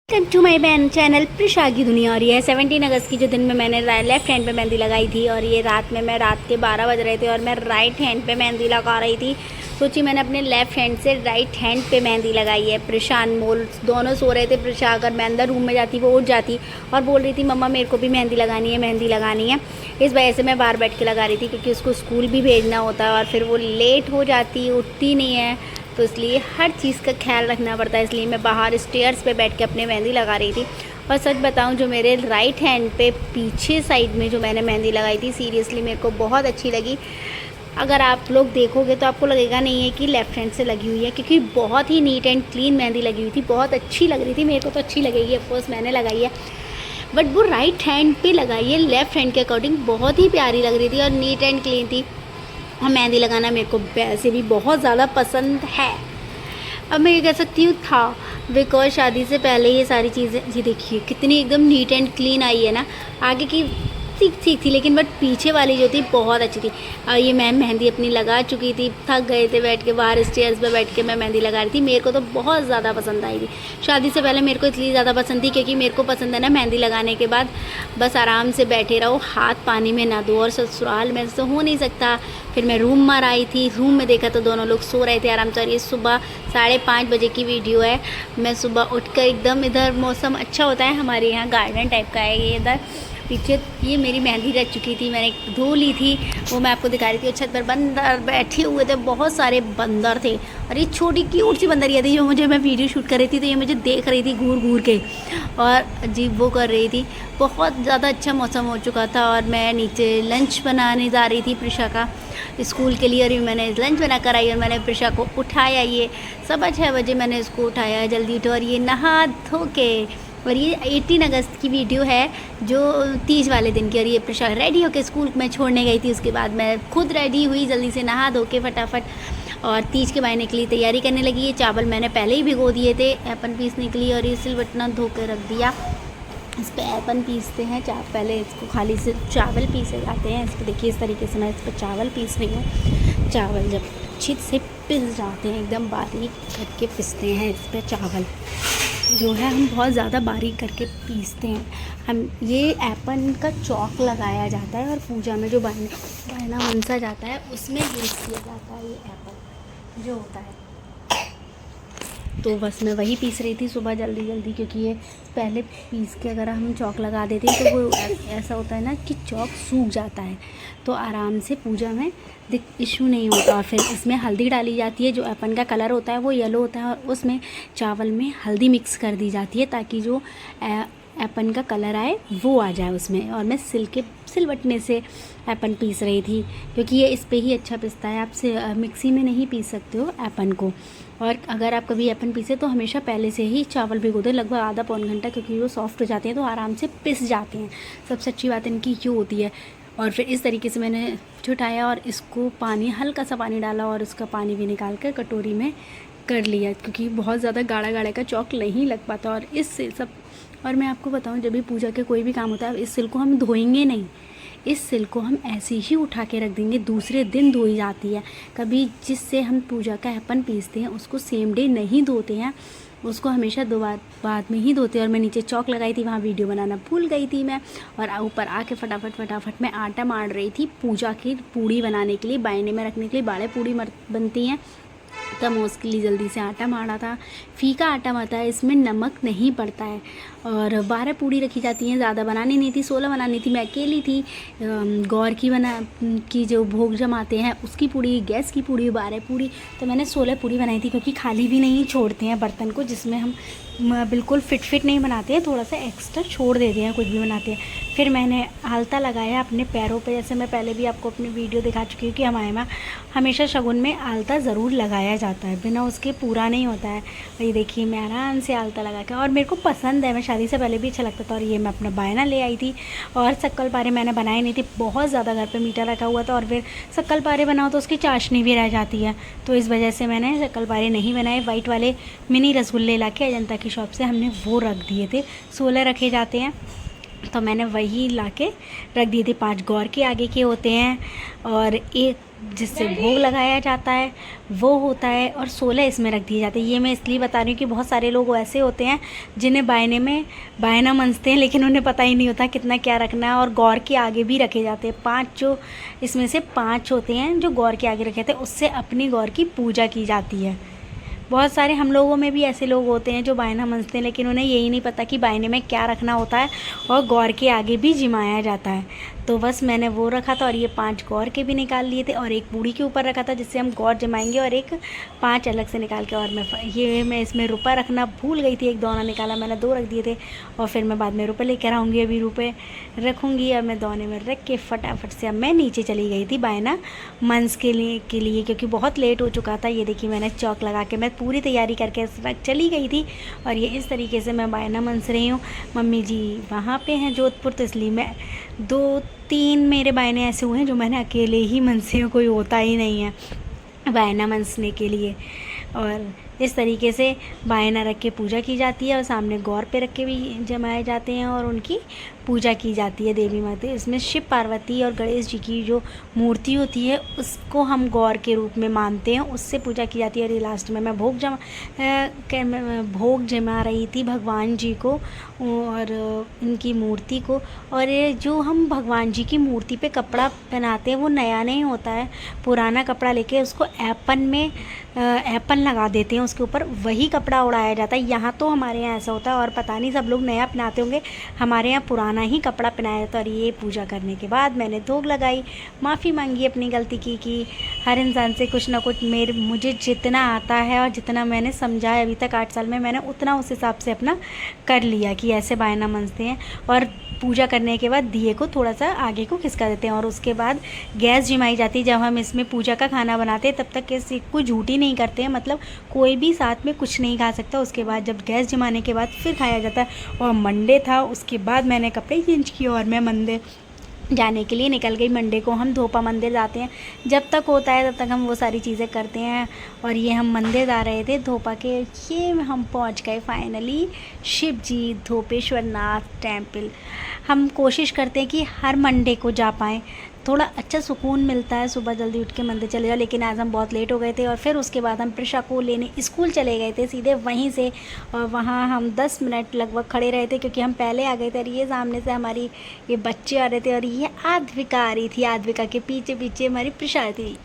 Welcome to my ban channel Prisha की दुनिया। और ये 17 अगस्त की जो दिन में मैंने लेफ़्ट हैंड पे मेहंदी लगाई थी, और ये रात के 12 बज रहे थे और मैं राइट हैंड पे मेहंदी लगा रही थी। सोची मैंने अपने लेफ़्ट हैंड से राइट हैंड पे मेहंदी लगाई है। प्रिशा अनमोल दोनों सो रहे थे। प्रिशा अगर मैं अंदर रूम में जाती वो उठ जाती और बोल रही थी मम्मा मेरे को भी मेहंदी लगानी है, मेहंदी लगानी है। इस वजह से मैं बाहर बैठ के लगा रही थी, क्योंकि उसको स्कूल भी भेजना होता है और फिर वो लेट हो जाती, उठती नहीं है, तो इसलिए हर चीज़ का ख्याल रखना पड़ता है। इसलिए मैं बाहर स्टेयर्स पे बैठ के अपने मेहंदी लगा रही थी। और सच बताऊं, जो मेरे राइट हैंड पे पीछे साइड में जो मैंने मेहंदी लगाई थी, सीरियसली मेरे को बहुत अच्छी लगी। अगर आप लोग देखोगे तो आपको लगेगा नहीं है कि लेफ़्ट हैंड से लगी हुई है, क्योंकि बहुत ही नीट एंड क्लीन मेहंदी लगी हुई थी। बहुत अच्छी लग रही थी। मेरे को तो अच्छी लगेगी, ऑफकोर्स मैंने लगाई है, बट वो राइट हैंड पे लगाई है, लेफ़्ट हैंड के अकॉर्डिंग बहुत ही प्यारी लग रही थी और नीट एंड क्लीन थी। और मेहंदी लगाना मेरे को वैसे भी बहुत ज़्यादा पसंद है। अब मैं ये कह सकती हूँ था, बिकॉज शादी से पहले ये सारी चीज़ें, ये देखिए कितनी एकदम नीट एंड क्लीन आई है ना। आगे की ठीक ठीक थी, लेकिन बट पीछे वाली जो थी बहुत अच्छी थी। और ये मैं मेहंदी अपनी लगा चुकी थी, थक गए थे बैठ के बाहर स्टेयर्स पे बैठ के मैं मेहंदी लगा रही थी। मेरे को तो बहुत ज़्यादा पसंद आई थी। शादी से पहले मेरे को इसलिए ज़्यादा पसंद थी क्योंकि मेरे को पसंद है ना, मेहंदी लगाने के बाद बस आराम से बैठे रहो, हाथ पानी में ना दो। और ससुराल में तो हो नहीं सकता। फिर मैं रूम में आई थी, रूम में देखा तो दोनों लोग सो रहे थे आराम से। और ये सुबह 5:30 बजे की वीडियो है। मैं सुबह उठकर एकदम, इधर मौसम अच्छा होता है, हमारे यहाँ गार्डन टाइप का है ये इधर पीछे। ये मेरी मेहंदी रच चुकी थी, मैंने धो ली थी, वो मैं आपको दिखा रही थी। छत पर बंदर बैठे हुए थे, बहुत सारे बंदर थे। और ये छोटी क्यूट सी बंदरिया थी जो मैं वीडियो शूट कर रही थी, तो ये मुझे देख रही थी घूर घूर के और अजीब वो कर रही थी। बहुत ज़्यादा अच्छा मौसम हो चुका था और मैं नीचे लंच बनाने जा रही थी प्रिशा का स्कूल के लिए। और मैंने लंच बना कर आई और मैंने प्रिशा को उठाया। ये 6:15 बजे मैंने उसको उठाया, जल्दी उठो। और ये नहा धो के, और ये 18 अगस्त की वीडियो है, जो तीज वाले दिन की। और ये प्रिशा रेडी होकर स्कूल में छोड़ने गई थी। उसके बाद मैं खुद रेडी हुई जल्दी से, नहा धो के फटाफट, और तीज के महीने के लिए तैयारी करने लगी। ये चावल मैंने पहले ही भिगो दिए थे एपन पीसने के लिए, और ये सिलबट्टा धो के रख दिया। इस पर एपन पीसते हैं, पहले इसको खाली से चावल पीसे जाते हैं। इस पर देखिए, इस तरीके से मैं इस पर चावल पीस रही हूँ। चावल जब अच्छी से पिस जाते हैं, एकदम बारीक करके पिसते हैं। इस पर चावल जो है हम बहुत ज़्यादा बारीक करके पीसते हैं। हम ये एपन का चौक लगाया जाता है और पूजा में जो बायना मनसा जाता है उसमें यूज़ किया जाता है ये एपन जो होता है। तो बस मैं वही पीस रही थी सुबह जल्दी जल्दी, क्योंकि ये पहले पीस के अगर हम चौक लगा देते हैं तो वो ऐसा होता है ना कि चौक सूख जाता है, तो आराम से पूजा में इशू नहीं होता। फिर इसमें हल्दी डाली जाती है, जो एपन का कलर होता है वो येलो होता है, और उसमें चावल में हल्दी मिक्स कर दी जाती है ताकि जो एपन का कलर आए वो आ जाए उसमें। और मैं सिलबट्टे से एपन पीस रही थी, क्योंकि ये इस पे ही अच्छा पिसता है। आप मिक्सी में नहीं पीस सकते हो एपन को। और अगर आप कभी एपन पीसे तो हमेशा पहले से ही चावल भिगो दें, लगभग आधा पौन घंटा, क्योंकि वो सॉफ्ट हो जाते हैं तो आराम से पिस जाते हैं। सबसे अच्छी बात इनकी ये होती है। और फिर इस तरीके से मैंने छुटाया और इसको पानी, हल्का सा पानी डाला और उसका पानी भी निकाल कर कटोरी में कर लिया, क्योंकि बहुत ज़्यादा गाढ़ा गाढ़ा का चौक नहीं लग पाता। और इससे सब, और मैं आपको बताऊं, जब भी पूजा के कोई भी काम होता है, इस सिल को हम धोएंगे नहीं, इस सिल को हम ऐसे ही उठा के रख देंगे, दूसरे दिन धोई जाती है। कभी जिससे हम पूजा का एपन पीसते हैं उसको सेम डे नहीं धोते हैं, उसको हमेशा बाद में ही धोते हैं। और मैं नीचे चौक लगाई थी, वहाँ वीडियो बनाना भूल गई थी मैं, और ऊपर आके फटाफट मैं आटा मार रही थी पूजा की पूड़ी बनाने के लिए, बायने में रखने के लिए। बाड़े पूड़ी बनती हैं, तब मैं उसके लिए जल्दी से आटा मारा था। फीका आटा मारता है, इसमें नमक नहीं पड़ता है। और 12 पूड़ी रखी जाती हैं, ज़्यादा बनानी नहीं थी, 16 बनानी थी। मैं अकेली थी। गौर की जो भोग जमाते हैं उसकी पूड़ी, गैस की पूड़ी, 12 पूड़ी, तो मैंने 16 पूड़ी बनाई थी, क्योंकि खाली भी नहीं छोड़ते हैं बर्तन को, जिसमें हम बिल्कुल फिट नहीं बनाते हैं, थोड़ा सा एक्स्ट्रा छोड़ देते हैं कुछ भी बनाते हैं। फिर मैंने आलता लगाया अपने पैरों पे, जैसे मैं पहले भी आपको अपनी वीडियो दिखा चुकी हूँ कि हमारे यहाँ हमेशा शगुन में आलता ज़रूर लगाया जाता है, बिना उसके पूरा नहीं होता है। और ये देखिए मैं आराम से आलता लगा के, और मेरे को पसंद है, मैं शादी से पहले भी अच्छा लगता था। और ये मैं अपना बायना ले आई थी। और शक्कर पारे मैंने बनाए नहीं थे, बहुत ज़्यादा घर पर मीठा रखा हुआ था, और फिर शक्कर पारे बनाओ तो उसकी चाशनी भी रह जाती है, तो इस वजह से मैंने शक्कर पारे नहीं बनाए। वाइट वाले मिनी रसगुल्ले ला के अजंता की शॉप से हमने वो रख दिए थे, 16 रखे जाते हैं। तो मैंने वही लाके रख दिए थे। 5 गौर के आगे के होते हैं और एक जिससे भोग लगाया जाता है वो होता है, और 16 इसमें रख दिए जाते हैं। ये मैं इसलिए बता रही हूँ कि बहुत सारे लोग ऐसे होते हैं जिन्हें बायने में बायना मनते हैं, लेकिन उन्हें पता ही नहीं होता कितना क्या रखना है। और गौर के आगे भी रखे जाते हैं 5, जो इसमें से 5 होते हैं जो गौर के आगे रखे जाते हैं, उससे अपनी गौर की पूजा की जाती है। बहुत सारे हम लोगों में भी ऐसे लोग होते हैं जो बायना मनते हैं, लेकिन उन्हें यही नहीं पता कि बायने में क्या रखना होता है और गौर के आगे भी जिमाया जाता है। तो बस मैंने वो रखा था और ये 5 गौर के भी निकाल लिए थे और एक पूड़ी के ऊपर रखा था जिससे हम गौर जमाएंगे, और एक 5 अलग से निकाल के। और मैं इसमें रुपए रखना भूल गई थी, एक दोना निकाला मैंने, 2 रख दिए थे। और फिर मैं बाद में रुपए लेकर आऊँगी, अभी रुपए रखूँगी और मैं दोने में रख के फटाफट से अब मैं नीचे चली गई थी बायना मंस के लिए क्योंकि बहुत लेट हो चुका था। ये देखिए मैंने चौक लगा के मैं पूरी तैयारी करके चली गई थी और ये इस तरीके से मैं बायना मनस रही हूँ। मम्मी जी वहाँ पे हैं जोधपुर, तो इसलिए मैं 2-3 मेरे बायने ऐसे हुए हैं जो मैंने अकेले ही मनसे हैं, कोई होता ही नहीं है बायना मनसने के लिए। और इस तरीके से बायना रख के पूजा की जाती है और सामने गौर पे रख के भी जमाए जाते हैं और उनकी पूजा की जाती है देवी माता। इसमें शिव पार्वती और गणेश जी की जो मूर्ति होती है उसको हम गौर के रूप में मानते हैं, उससे पूजा की जाती है। और ये लास्ट में मैं भोग जमा रही थी भगवान जी को और इनकी मूर्ति को। और ये जो हम भगवान जी की मूर्ति पे कपड़ा पहनाते हैं वो नया नहीं होता है, पुराना कपड़ा लेके उसको एपन लगा देते हैं उसके ऊपर, वही कपड़ा उड़ाया जाता है। यहाँ तो हमारे यहाँ ऐसा होता है और पता नहीं सब लोग नया पहनाते होंगे, हमारे यहाँ पुराना ही कपड़ा पहनाया जाता है। और ये पूजा करने के बाद मैंने धूप लगाई, माफ़ी मांगी अपनी गलती की कि हर इंसान से कुछ ना कुछ मुझे जितना आता है और जितना मैंने समझा है अभी तक 8 साल में, मैंने उतना उस हिसाब से अपना कर लिया कि ऐसे बायना मनते हैं। और पूजा करने के बाद दिए को थोड़ा सा आगे को खिसका देते हैं और उसके बाद गैस जिमाई जाती है। जब हम इसमें पूजा का खाना बनाते हैं तब तक किसी को झूठी नहीं करते हैं, मतलब कोई भी साथ में कुछ नहीं खा सकता। उसके बाद जब गैस जमाने के बाद फिर खाया जाता है। और मंडे था, उसके बाद मैंने कपड़े चेंज किए और मैं मंदिर जाने के लिए निकल गई। मंडे को हम धोपा मंदिर जाते हैं, जब तक होता है तब तक हम वो सारी चीज़ें करते हैं। और ये हम मंदिर जा रहे थे धोपा के, ये हम पहुंच गए फाइनली शिव जी धोपेश्वर नाथ टेम्पल। हम कोशिश करते हैं कि हर मंडे को जा पाएँ, थोड़ा अच्छा सुकून मिलता है, सुबह जल्दी उठ के मंदिर चले जाओ। लेकिन आज हम बहुत लेट हो गए थे और फिर उसके बाद हम प्रिशा को लेने स्कूल चले गए थे सीधे वहीं से। और वहाँ हम 10 मिनट लगभग खड़े रहे थे क्योंकि हम पहले आ गए थे। और ये सामने से हमारी ये बच्चे आ रहे थे और ये आद्विका आ रही थी, आद्विका के पीछे पीछे हमारी प्रिशा थी।